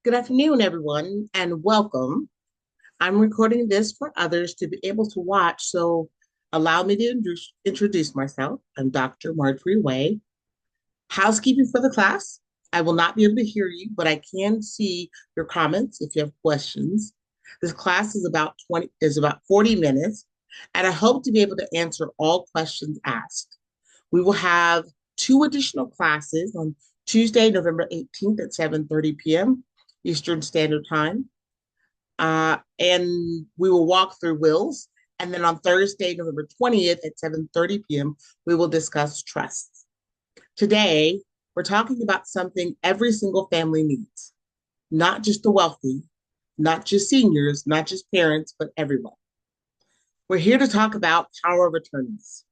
Good afternoon, everyone, and welcome. I'm recording this for others to be able to watch, so allow me to introduce myself. I'm Dr. Marjorie Way. Housekeeping for the class. I will not be able to hear you, but I can see your comments if you have questions. This class is about 40 minutes, and I hope to be able to answer all questions asked. We will have two additional classes on Tuesday, November 18th at 7:30 p.m. Eastern Standard Time. And we will walk through wills. And then on Thursday, November 20th at 7:30 p.m., we will discuss trusts. Today, we're talking about something every single family needs, not just the wealthy, not just seniors, not just parents, but everyone. We're here to talk about power of attorneys,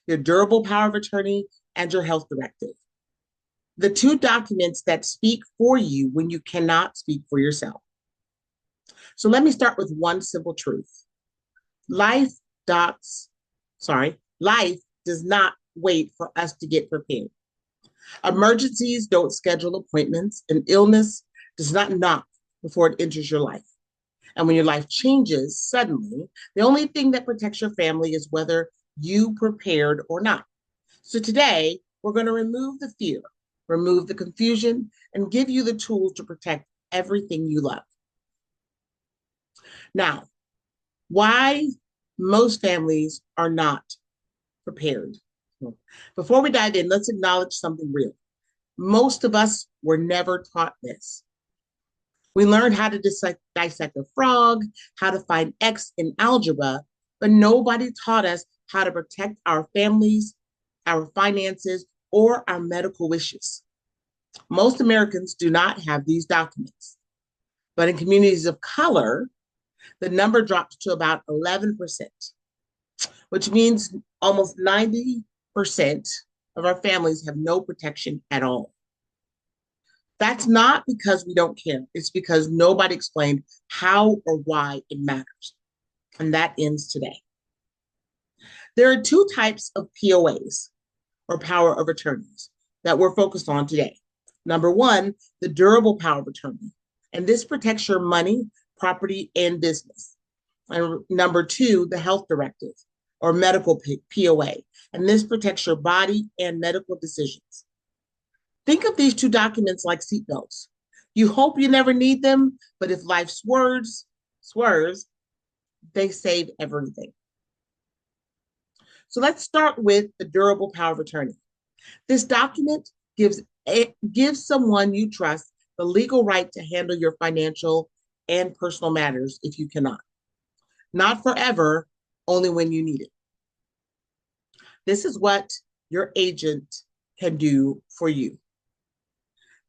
your durable power of attorney and your health directive, the two documents that speak for you when you cannot speak for yourself. So let me start with one simple truth. Life life does not wait for us to get prepared. Emergencies don't schedule appointments, and illness does not knock before it enters your life. And when your life changes suddenly, the only thing that protects your family is whether you prepared or not. So today, we're going to remove the fear, remove the confusion, and give you the tools to protect everything you love. Now, why most families are not prepared. Before we dive in, let's acknowledge something real. Most of us were never taught this. We learned how to dissect a frog, how to find X in algebra, but nobody taught us how to protect our families, our finances, or our medical wishes. Most Americans do not have these documents, but in communities of color, the number dropped to about 11%, which means almost 90% of our families have no protection at all. That's not because we don't care. It's because nobody explained how or why it matters. And that ends today. There are two types of POAs, or power of attorneys, that we're focused on today. Number one, the durable power of attorney. And this protects your money, property, and business. And number two, the health directive, or medical POA. And this protects your body and medical decisions. Think of these two documents like seatbelts. You hope you never need them, but if life swerves, they save everything. So let's start with the durable power of attorney. This document gives someone you trust the legal right to handle your financial and personal matters if you cannot. Not forever, only when you need it. This is what your agent can do for you.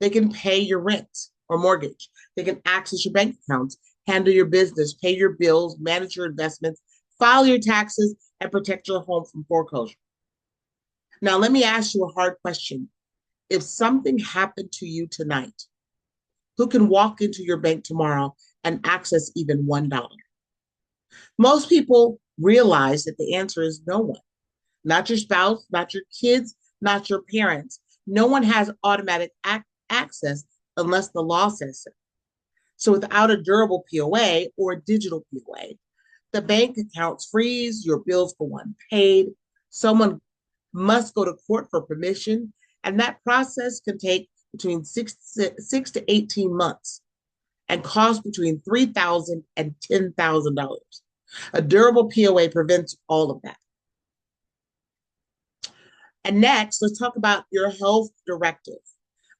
They can pay your rent or mortgage. They can access your bank accounts, handle your business, pay your bills, manage your investments, file your taxes, and protect your home from foreclosure. Now, let me ask you a hard question. If something happened to you tonight, who can walk into your bank tomorrow and access even $1? Most people realize that the answer is no one. Not your spouse, not your kids, not your parents. No one has automatic access unless the law says so. So without a durable POA or a digital POA, the bank accounts freeze, your bills go unpaid, someone must go to court for permission, and that process can take between 6 to 18 months and cost between $3,000 and $10,000. A durable POA prevents all of that. And next, let's talk about your health directive,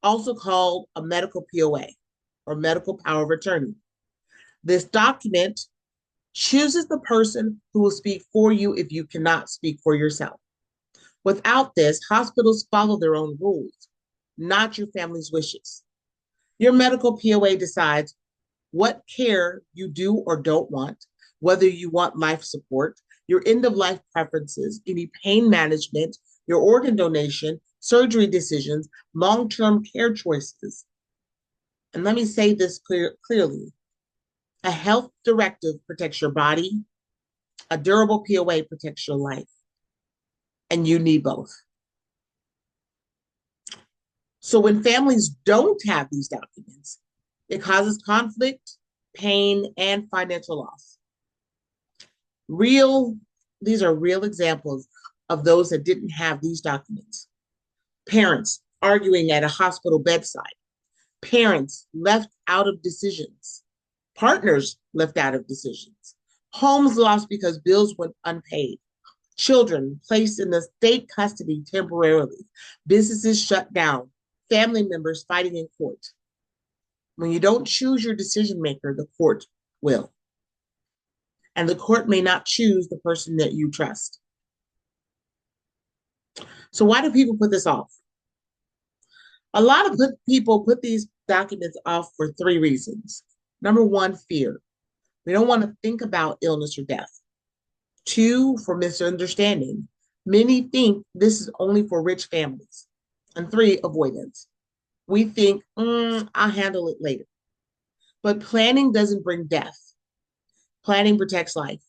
also called a medical POA or medical power of attorney. This document chooses the person who will speak for you if you cannot speak for yourself. Without this, hospitals follow their own rules, not your family's wishes. Your medical POA decides what care you do or don't want, whether you want life support, your end of life preferences, any pain management, your organ donation, surgery decisions, long-term care choices. And let me say this clearly. A health directive protects your body. A durable POA protects your life. And you need both. So when families don't have these documents, It causes conflict, pain, and financial loss. Real, these are real examples of those that didn't have these documents. Parents arguing at a hospital bedside, parents left out of decisions, partners left out of decisions, homes lost because bills went unpaid, children placed in the state custody temporarily, businesses shut down, family members fighting in court. When you don't choose your decision maker, the court will. And the court may not choose the person that you trust. So why do people put this off? A lot of people put these documents off for three reasons. Number one, fear. We don't want to think about illness or death. Two, for misunderstanding. Many think this is only for rich families. And three, avoidance. We think, I'll handle it later. But planning doesn't bring death. Planning protects life.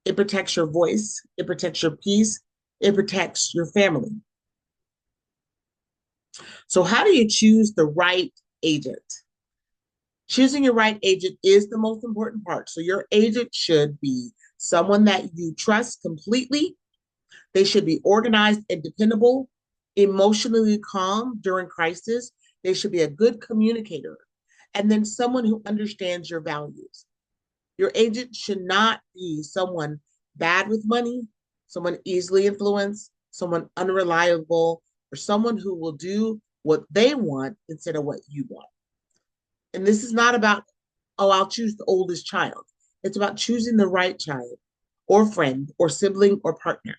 It protects your voice. It protects your peace. It protects your family. So how do you choose the right agent? Choosing your right agent is the most important part. So your agent should be someone that you trust completely. They should be organized and dependable, emotionally calm during crisis. They should be a good communicator, and then someone who understands your values. Your agent should not be someone bad with money, someone easily influenced, someone unreliable, or someone who will do what they want instead of what you want. And this is not about, oh, I'll choose the oldest child. It's about choosing the right child or friend or sibling or partner.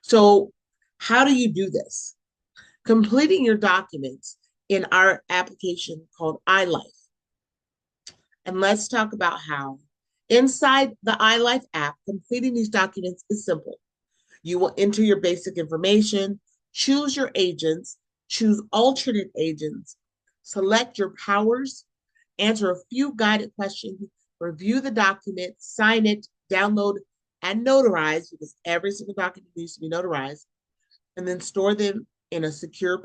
So how do you do this? Completing your documents in our application called iLiiFE. And let's talk about how inside the iLiiFE app, completing these documents is simple. You will enter your basic information, choose your agents, choose alternate agents, select your powers, answer a few guided questions, review the document, sign it, download, and notarize, because every single document needs to be notarized, and then store them in a secure,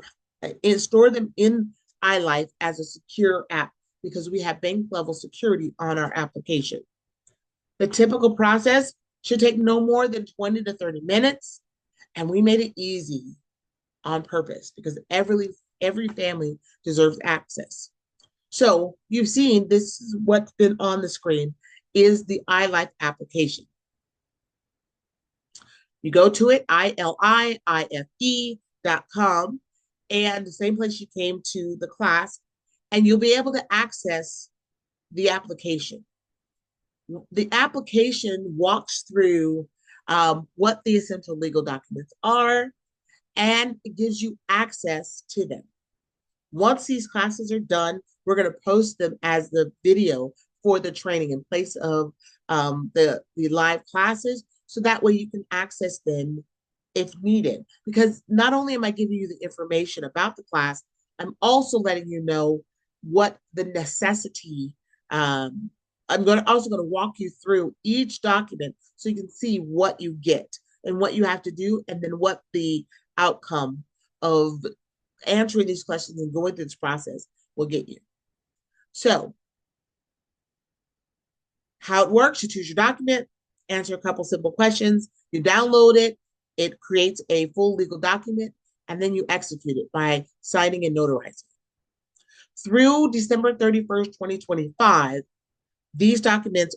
store them in iLiiFE as a secure app, because we have bank level security on our application. The typical process should take no more than 20 to 30 minutes, and we made it easy on purpose because every family deserves access. So you've seen, this is what's been on the screen is the iLiiFE application. You go to it, iLiiFE.com, and the same place you came to the class, and you'll be able to access the application. The application walks through what the essential legal documents are, and it gives you access to them. Once these classes are done, we're going to post them as the video for the training in place of the live classes, so that way you can access them if needed. Because not only am I giving you the information about the class, I'm also letting you know what the necessity. I'm also going to walk you through each document so you can see what you get and what you have to do, and then what the outcome of answering these questions and going through this process will get you. So how it works, you choose your document, answer a couple simple questions, you download it, it creates a full legal document, and then you execute it by signing and notarizing. Through December 31st, 2025, these documents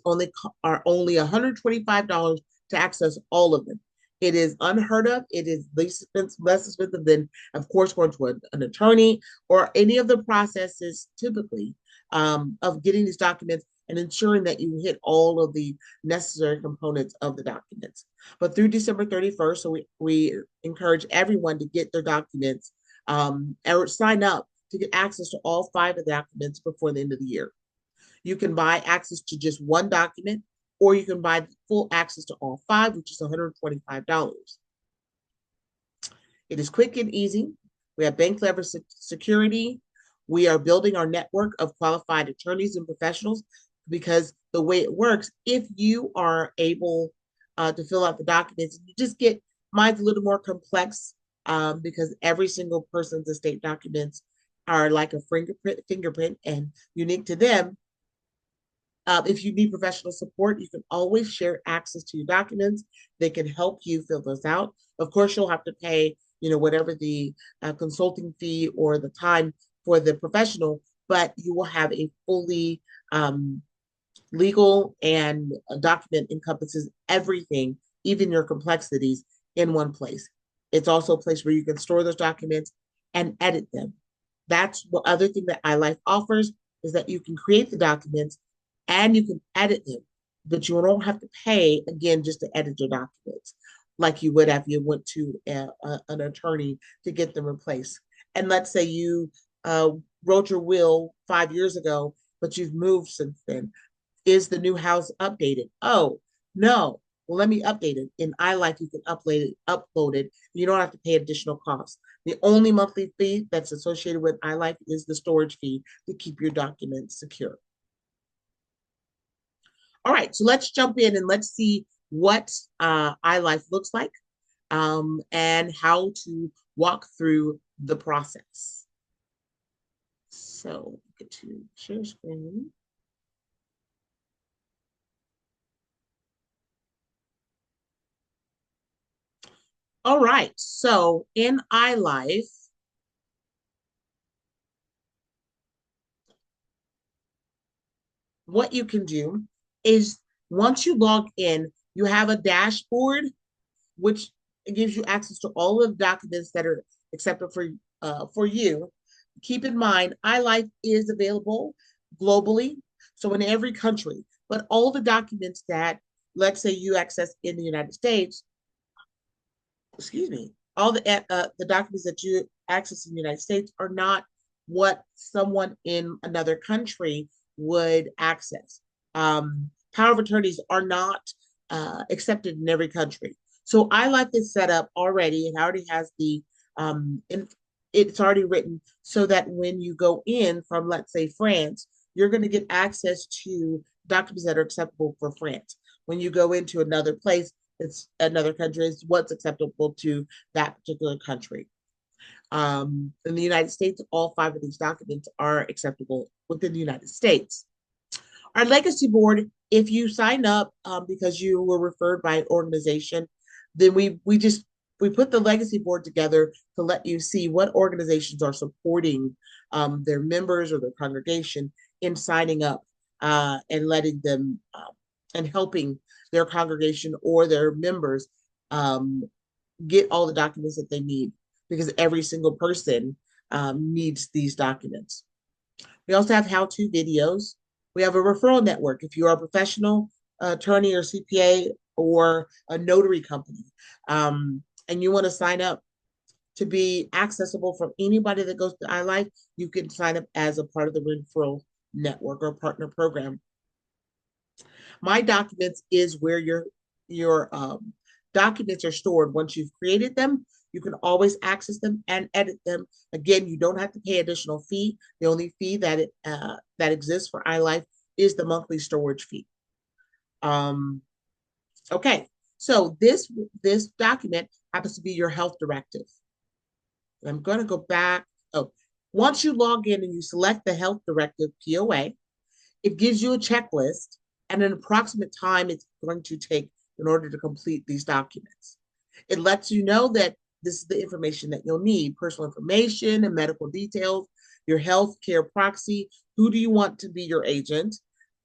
are only $125 to access all of them. It is unheard of. It is less expensive than, of course, going to an attorney or any of the processes typically of getting these documents and ensuring that you hit all of the necessary components of the documents. But through December 31st, so we encourage everyone to get their documents or sign up to get access to all 5 of the documents before the end of the year. You can buy access to just one document, or you can buy full access to all 5, which is $125. It is quick and easy. We have bank level security. We are building our network of qualified attorneys and professionals, because the way it works, if you are able to fill out the documents, you just get, mine's a little more complex because every single person's estate documents are like a fingerprint and unique to them. If you need professional support, you can always share access to your documents. They can help you fill those out. Of course, you'll have to pay, whatever the consulting fee or the time for the professional, but you will have a fully um, legal and a document encompasses everything, even your complexities, in one place. It's also a place where you can store those documents and edit them. That's what other thing that iLiiFE offers is that you can create the documents and you can edit them, but you don't have to pay again just to edit your documents like you would if you went to an attorney to get them replaced. And let's say you uh, wrote your will 5 years ago, but you've moved since then. Is the new house updated? Oh, no. Well, let me update it. In iLiiFE, you can upload it. You don't have to pay additional costs. The only monthly fee that's associated with iLiiFE is the storage fee to keep your documents secure. All right, so let's jump in and let's see what iLiiFE looks like and how to walk through the process. So get to share screen. All right, so in iLiiFE, what you can do is once you log in, you have a dashboard which gives you access to all of the documents that are accepted for you. Keep in mind, iLiiFE is available globally, so in every country, but all the documents that, let's say, you access in the United States, excuse me, all the documents that you access in the United States are not what someone in another country would access. Power of attorneys are not accepted in every country. So iLiiFE is set up already. It already has it's already written so that when you go in from, let's say, France, you're going to get access to documents that are acceptable for France. When you go into another place, it's another country, is what's acceptable to that particular country. In the United States, all 5 of these documents are acceptable within the United States. Our legacy board, if you sign up because you were referred by an organization, then we put the legacy board together to let you see what organizations are supporting their members or their congregation in signing up and letting them and helping their congregation or their members get all the documents that they need, because every single person needs these documents. We also have how-to videos. We have a referral network. If you are a professional attorney or CPA or a notary company, and you want to sign up to be accessible from anybody that goes to iLiiFE, you can sign up as a part of the referral network or partner program. My documents is where your documents are stored. Once you've created them, you can always access them and edit them. Again, you don't have to pay additional fee. The only fee that that exists for iLiiFE is the monthly storage fee. Okay, so this document happens to be your health directive. I'm going to go back. Oh, once you log in and you select the health directive POA, it gives you a checklist and an approximate time it's going to take in order to complete these documents. It lets you know that this is the information that you'll need: personal information and medical details, your health care proxy, who do you want to be your agent,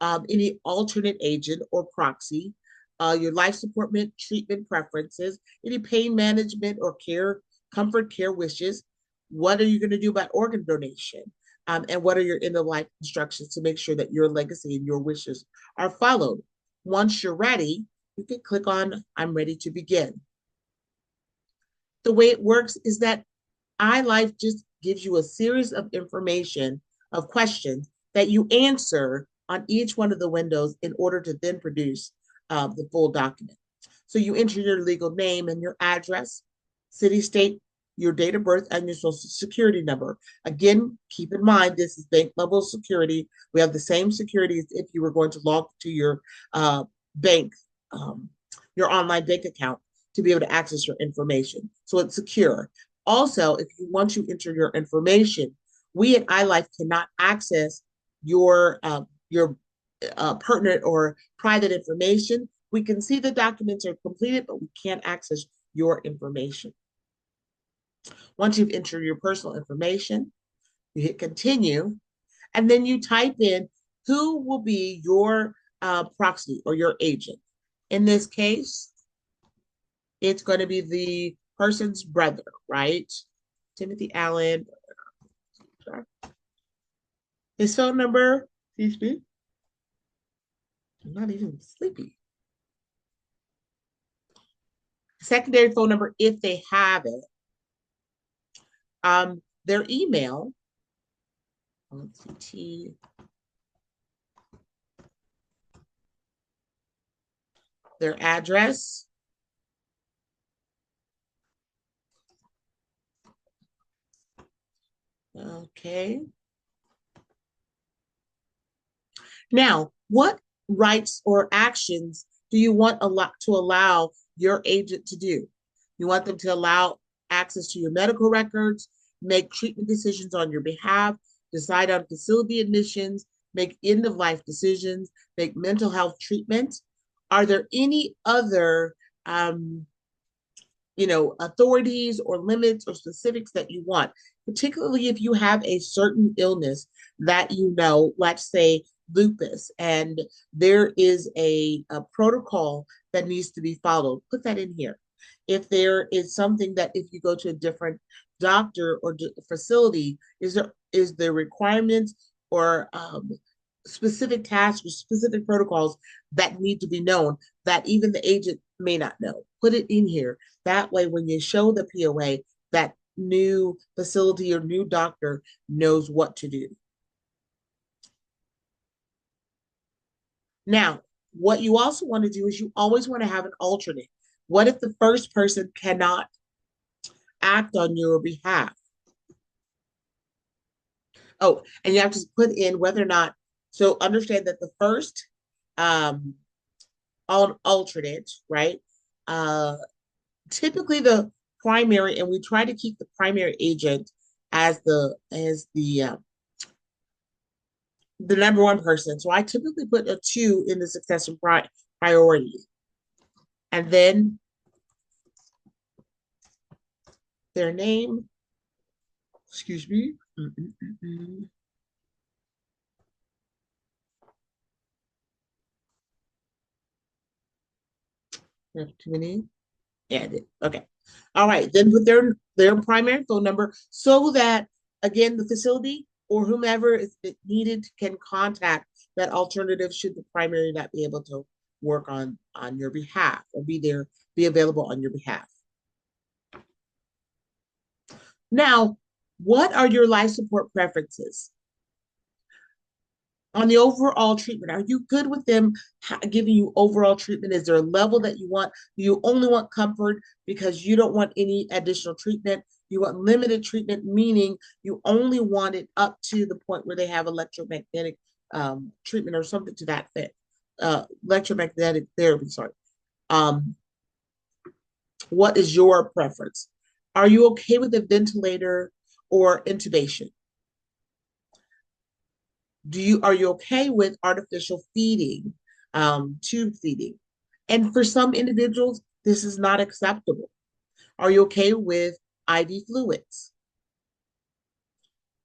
any alternate agent or proxy, your life support treatment preferences, any pain management or comfort care wishes, what are you going to do about organ donation, and what are your end of life instructions to make sure that your legacy and your wishes are followed. Once you're ready, you can click on I'm ready to begin. The way it works is that iLiiFE just gives you a series of information, of questions that you answer on each one of the windows in order to then produce the full document. So you enter your legal name and your address, city, state, your date of birth, and your social security number. Again, keep in mind, this is bank level security. We have the same security as if you were going to log to your bank, your online bank account, to be able to access your information. So it's secure. Also, if you want to enter your information, We at iLiiFE cannot access your pertinent or private information. We can see the documents are completed, but we can't access your information. Once you've entered your personal information, you hit continue, and then you type in who will be your proxy or your agent. In this case, it's going to be the person's brother, right? Timothy Allen. His phone number, excuse me, I'm not even sleepy. Secondary phone number, if they have it. Their email, let's see, their address, okay. Now, what rights or actions do you want to allow your agent to do? You want them to allow access to your medical records, make treatment decisions on your behalf, decide on facility admissions, make end of life decisions, make mental health treatment. Are there any other authorities or limits or specifics that you want, particularly if you have a certain illness that let's say lupus, and there is a protocol that needs to be followed, put that in here. If there is something that if you go to a different doctor or facility, is there requirements or specific tasks or specific protocols that need to be known that even the agent may not know. Put it in here. That way, when you show the POA, that new facility or new doctor knows what to do. Now, what you also want to do is you always want to have an alternate. What if the first person cannot act on your behalf? Oh, and you have to put in whether or not, so understand that the first um, alternate, right? Uh, Typically the primary, and we try to keep the primary agent as the number one person. So I typically put a 2 in the succession priority, and then their name. Excuse me. Too many. Yeah, I did. Okay. All right. Then with their primary phone number, so that again the facility or whomever is needed can contact that alternative should the primary not be able to work on your behalf or be available on your behalf. Now, what are your life support preferences? On the overall treatment, are you good with them giving you overall treatment? Is there a level that you want? Do you only want comfort because you don't want any additional treatment? You want limited treatment, meaning you only want it up to the point where they have electromagnetic treatment or something to that effect. Electromagnetic therapy, sorry. Um, what is your preference? Are you okay with a ventilator or intubation? Are you okay with artificial feeding, tube feeding? And for some individuals, this is not acceptable. Are you okay with IV fluids?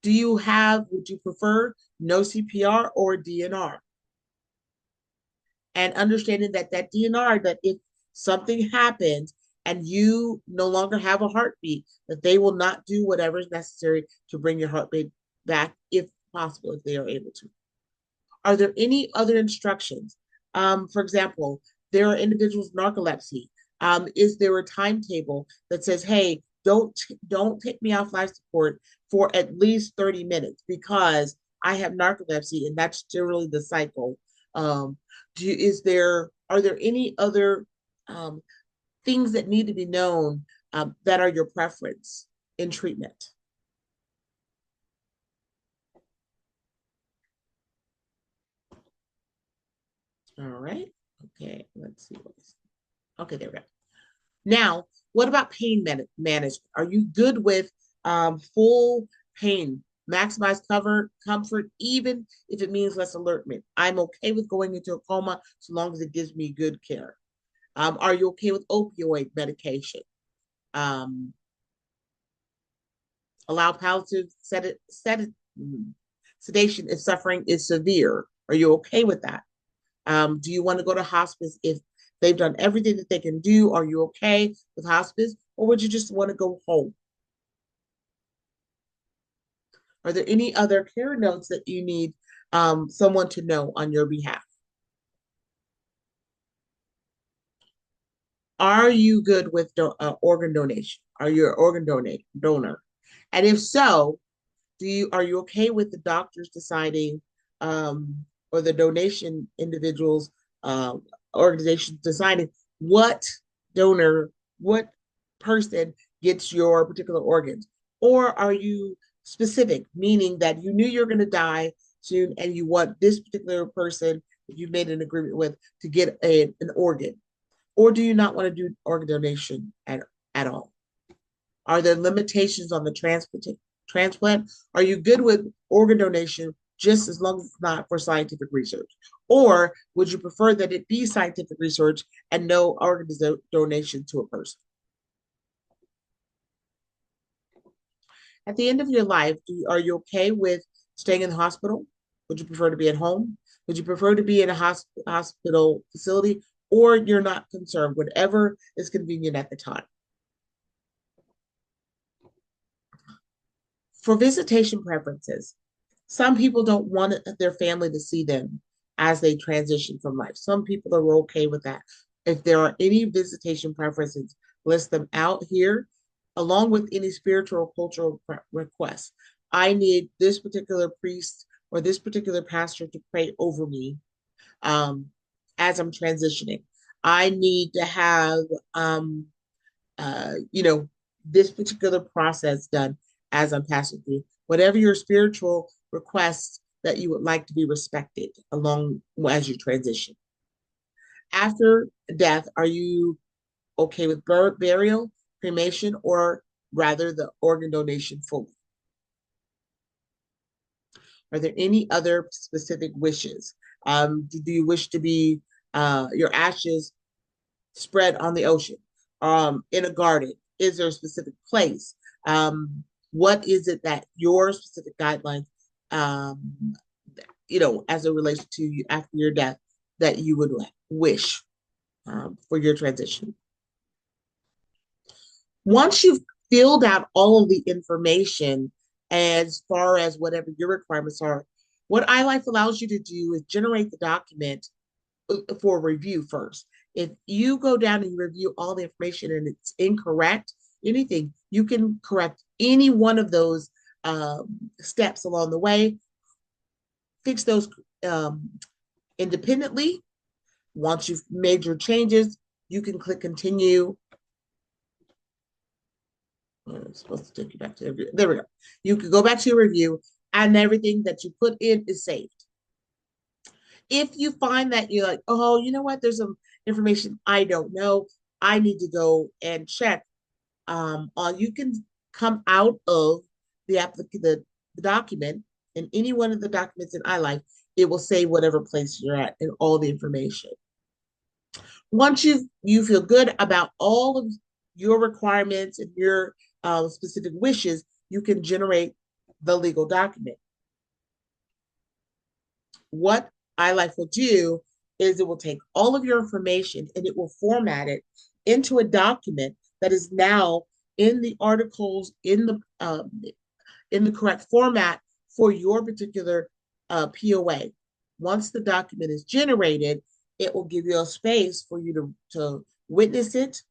Would you prefer no CPR or DNR? And understanding that DNR, that if something happens and you no longer have a heartbeat, that they will not do whatever is necessary to bring your heartbeat back if possible, if they are able to. Are there any other instructions? For example, there are individuals with narcolepsy. Is there a timetable that says, hey, don't take me off life support for at least 30 minutes because I have narcolepsy and that's generally the cycle. Are there any other things that need to be known that are your preference in treatment? All right. Okay, let's see. Okay, there we go. Now, what about pain management? Are you good with full pain Maximize cover comfort, even if it means less alertment. I'm okay with going into a coma so long as it gives me good care. Are you okay with opioid medication? Um, Allow palliative sedation if suffering is severe. Are you okay with that? Do you want to go to hospice if they've done everything that they can do? Are you okay with hospice? Or would you just want to go home? Are there any other care notes that you need someone to know on your behalf? Are you good with organ donation? Are you an organ donor? And if so, are you okay with the doctors deciding or the donation individuals organizations deciding what donor, what person gets your particular organs? Or are you specific, meaning that you knew you're going to die soon and you want this particular person that you made an agreement with to get an organ? Or do you not want to do organ donation at all? Are there limitations on the transplant? Are you good with organ donation just as long as it's not for scientific research? Or would you prefer that it be scientific research and no organ donation to a person? At the end of your life, are you okay with staying in the hospital? Would you prefer to be at home? Would you prefer to be in a hospital facility? Or you're not concerned, whatever is convenient at the time? For visitation preferences, some people don't want their family to see them as they transition from life. Some people are okay with that. If there are any visitation preferences, list them out here, along with any spiritual or cultural requests. I need this particular priest or this particular pastor to pray over me um, as I'm transitioning. I need to have you know, this particular process done as I'm passing through. Whatever your spiritual requests that you would like to be respected along as you transition. After death, are you okay with burial, cremation, or rather the organ donation fully? Are there any other specific wishes? Do you wish to be your ashes spread on the ocean, in a garden? Is there a specific place? What is it that your specific guidelines, um, as it relates to you after your death, that you would wish for your transition? Once you've filled out all of the information as far as whatever your requirements are, what iLiiFE allows you to do is generate the document for review first. If you go down and review all the information and it's incorrect, anything, you can correct any one of those steps along the way, fix those um, independently. Once you've made your changes, you can click continue. I'm supposed to take you back to review. There we go. You can go back to your review and everything that you put in is saved. If you find that you're like, oh, you know what, there's some information I don't know, I need to go and check. You can come out of the document, in any one of the documents in iLiiFE, it will say whatever place you're at and all the information. Once you feel good about all of your requirements and your specific wishes, you can generate the legal document. What iLiiFE will do is it will take all of your information and it will format it into a document that is now in the articles in the correct format for your particular POA. Once the document is generated, it will give you a space for you to witness it,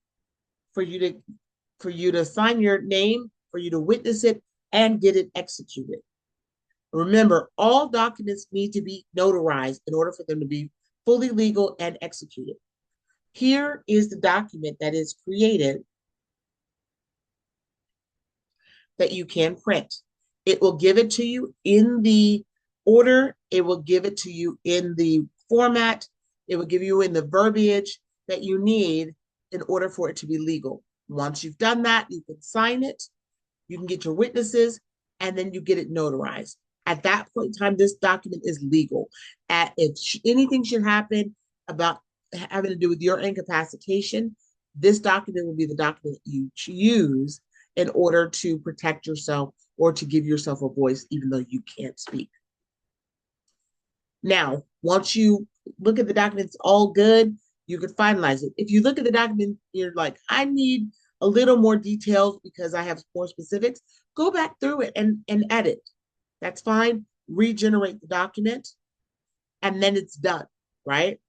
for you to sign your name, for you to witness it, and get it executed. Remember, all documents need to be notarized in order for them to be fully legal and executed. Here is the document that is created that you can print. It will give it to you in the order. It will give it to you in the format. It will give you in the verbiage that you need in order for it to be legal. Once you've done that, you can sign it. You can get your witnesses and then you get it notarized. At that point in time, this document is legal. If anything should happen about having to do with your incapacitation, this document will be the document you use in order to protect yourself or to give yourself a voice, even though you can't speak. Now, once you look at the document, it's all good, you can finalize it. If you look at the document, you're like, I need a little more details because I have more specifics, go back through it and edit. That's fine. Regenerate the document, and then it's done, right?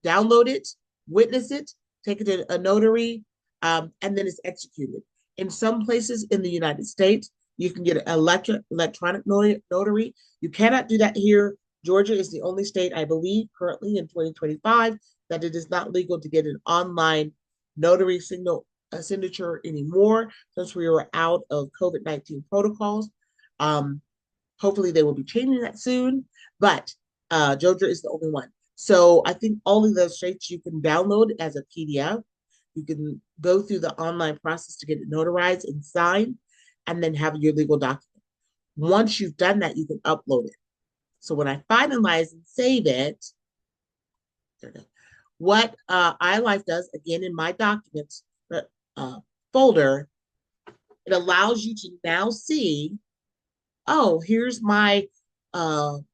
Download it, witness it, take it to a notary, and then it's executed. In some places in the United States, you can get an electronic notary. You cannot do that here. Georgia is the only state, I believe, currently in 2025, that it is not legal to get an online notary signature anymore, since we are out of COVID-19 protocols. Hopefully they will be changing that soon, but Georgia is the only one. So I think all of those states you can download as a PDF. You can go through the online process to get it notarized and signed, and then have your legal document. Once you've done that, you can upload it. So when I finalize and save it, what iLiiFE does, again, in my documents folder, it allows you to now see, oh, here's my health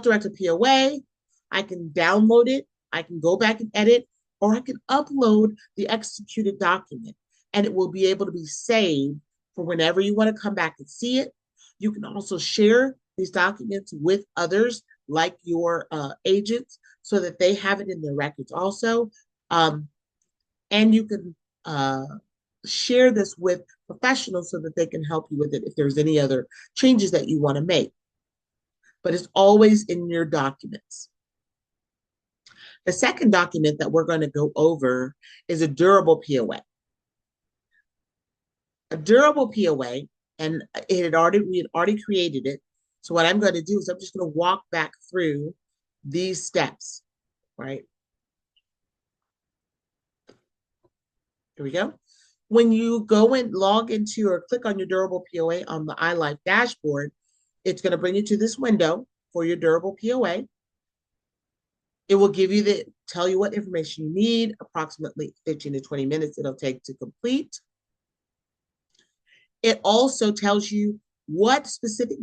director POA. I can download it. I can go back and edit, or I can upload the executed document, and it will be able to be saved for whenever you want to come back and see it. You can also share these documents with others, like your agents, so that they have it in their records also. And you can share this with professionals so that they can help you with it if there's any other changes that you want to make. But it's always in your documents. The second document that we're going to go over is a durable POA. A durable POA, and we had already created it. So what I'm going to do is I'm just going to walk back through these steps, right? Here we go. When you go and log into or click on your durable POA on the iLiiFE dashboard, it's going to bring you to this window for your durable POA. It will give you tell you what information you need, approximately 15 to 20 minutes it'll take to complete. It also tells you what specific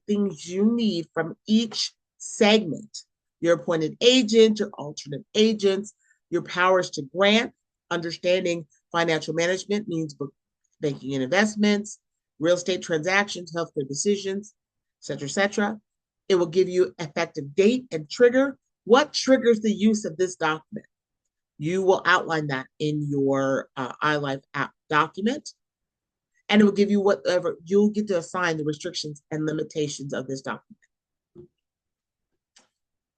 things you need from each segment. Your appointed agent, your alternate agents, your powers to grant, understanding financial management means banking and investments, real estate transactions, healthcare decisions, et cetera. It will give you effective date and trigger. What triggers the use of this document? You will outline that in your iLiiFE app document, and it will give you whatever, you'll get to assign the restrictions and limitations of this document.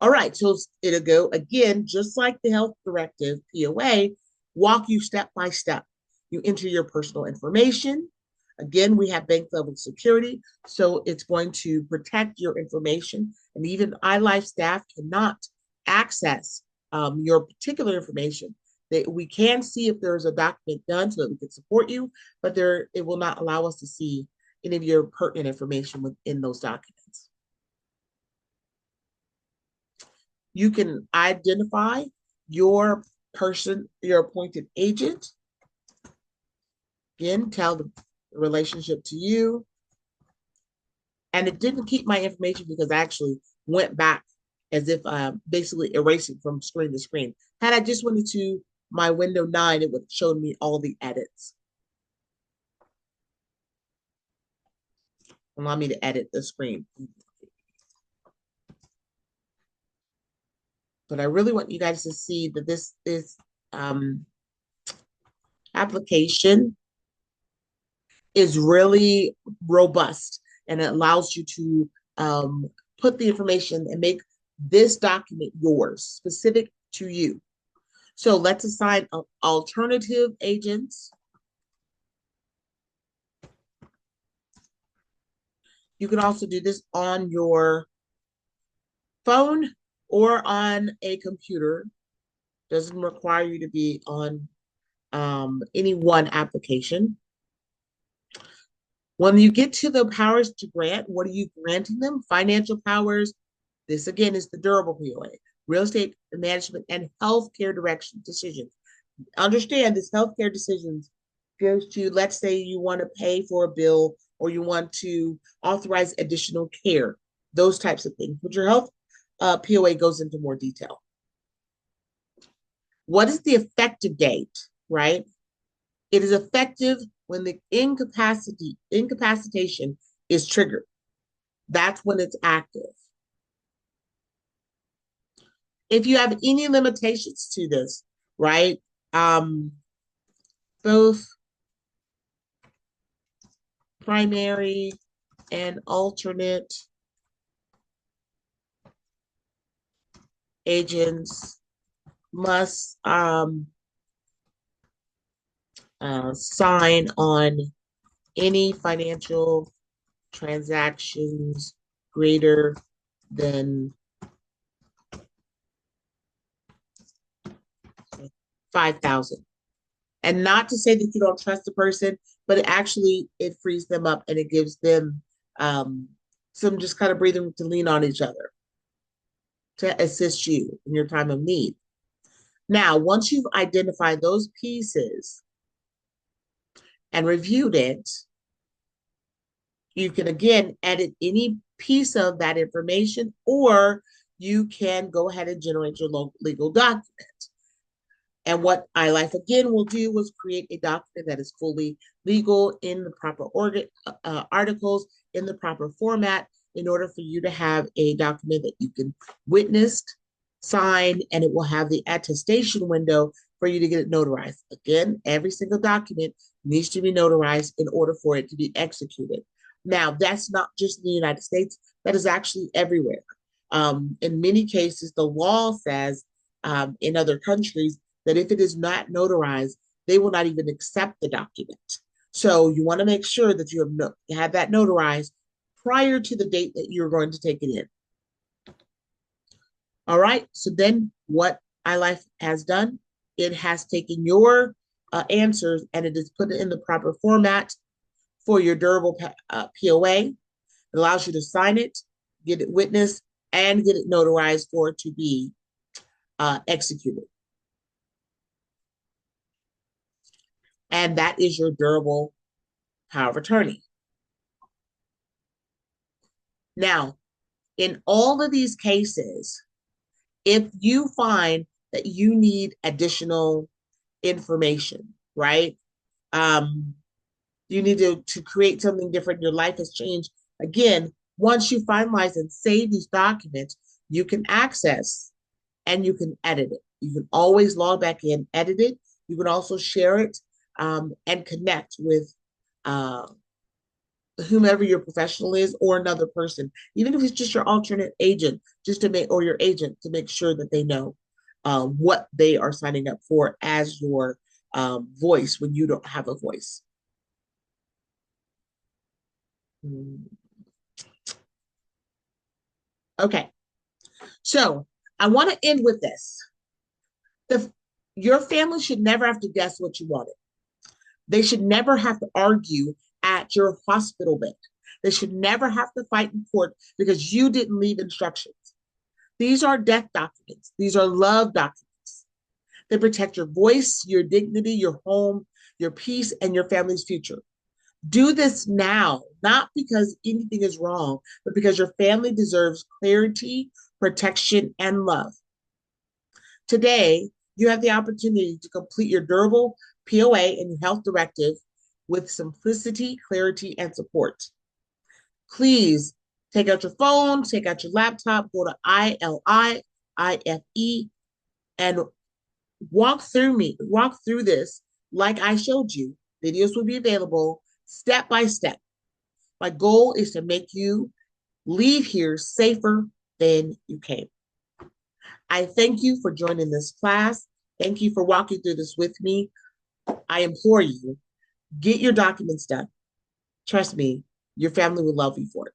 All right, so it'll go again, just like the health directive POA, walk you step by step. You enter your personal information. Again, we have bank level security, so it's going to protect your information, and even iLiiFE staff cannot access your particular information. We can see if there's a document done so that we can support you, but it will not allow us to see any of your pertinent information within those documents. You can identify your appointed agent. Again, tell the relationship to you. And it didn't keep my information because I actually went back as if basically erasing from screen to screen. Had I just went into my window 9, it would have shown me all the edits. Allow me to edit the screen. But I really want you guys to see that this application is really robust, and it allows you to put the information and make this document yours, specific to you. So let's assign alternative agents. You can also do this on your phone or on a computer. Doesn't require you to be on any one application. When you get to the powers to grant, what are you granting them? Financial powers. This again is the durable POA, real estate management and healthcare direction decisions. Understand this healthcare decisions goes to, let's say you want to pay for a bill or you want to authorize additional care, those types of things. But your health POA goes into more detail. What is the effective date, right? It is effective when the incapacitation is triggered. That's when it's active. If you have any limitations to this, right? Both primary and alternate agents must sign on any financial transactions greater than 5,000. And not to say that you don't trust the person, but it frees them up and it gives them some just kind of breathing to lean on each other to assist you in your time of need. Now, once you've identified those pieces and reviewed it, you can again edit any piece of that information, or you can go ahead and generate your legal document. And what iLiiFE again will do is create a document that is fully legal in the proper articles, in the proper format, in order for you to have a document that you can witness, sign, and it will have the attestation window for you to get it notarized. Again, every single document needs to be notarized in order for it to be executed. Now, that's not just in the United States, that is actually everywhere. In many cases, the law says in other countries that if it is not notarized, they will not even accept the document. So you want to make sure that you have that notarized prior to the date that you're going to take it in. All right, so then what iLiiFE has done, it has taken your answers and it is put it in the proper format for your durable POA. It allows you to sign it, get it witnessed, and get it notarized for it to be executed. And that is your durable power of attorney. Now, in all of these cases, if you find that you need additional information, right? You need to create something different, your life has changed. Again, once you finalize and save these documents, you can access and you can edit it. You can always log back in, edit it. You can also share it and connect with whomever your professional is or another person, even if it's just your alternate agent, just to make, or your agent, to make sure that they know what they are signing up for as your voice when you don't have a voice. Okay, so I want to end with this. Your family should never have to guess what you wanted. They should never have to argue at your hospital bed. They should never have to fight in court because you didn't leave instructions. These are death documents. These are love documents. They protect your voice, your dignity, your home, your peace, and your family's future. Do this now, not because anything is wrong, but because your family deserves clarity, protection, and love. Today, you have the opportunity to complete your durable POA and health directive with simplicity, clarity, and support. Please take out your phone, take out your laptop, go to iLiiFE, and walk through this like I showed you. Videos will be available step by step. My goal is to make you leave here safer than you came. I thank you for joining this class. Thank you for walking through this with me. I implore you, get your documents done. Trust me, your family will love you for it.